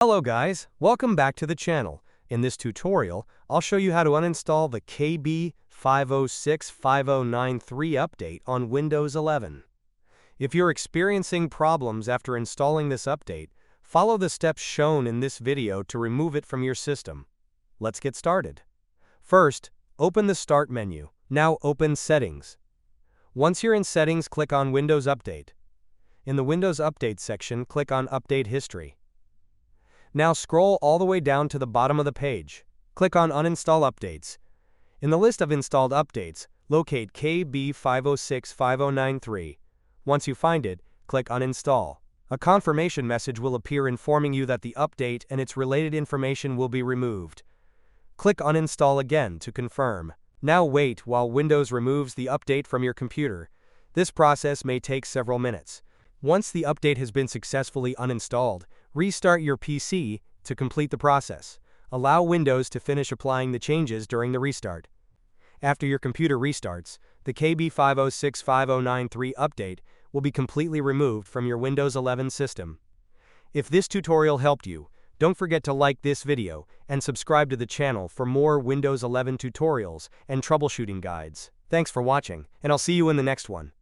Hello guys, welcome back to the channel. In this tutorial, I'll show you how to uninstall the KB5095093 update on Windows 11. If you're experiencing problems after installing this update, follow the steps shown in this video to remove it from your system. Let's get started. First, open the Start menu. Now open Settings. Once you're in Settings, click on Windows Update. In the Windows Update section, click on Update History. Now scroll all the way down to the bottom of the page. Click on Uninstall Updates. In the list of installed updates, locate KB5095093. Once you find it, click Uninstall. A confirmation message will appear informing you that the update and its related information will be removed. Click Uninstall again to confirm. Now wait while Windows removes the update from your computer. This process may take several minutes. Once the update has been successfully uninstalled, restart your PC to complete the process. Allow Windows to finish applying the changes during the restart. After your computer restarts, the KB5095093 update will be completely removed from your Windows 11 system. If this tutorial helped you, don't forget to like this video and subscribe to the channel for more Windows 11 tutorials and troubleshooting guides. Thanks for watching, and I'll see you in the next one.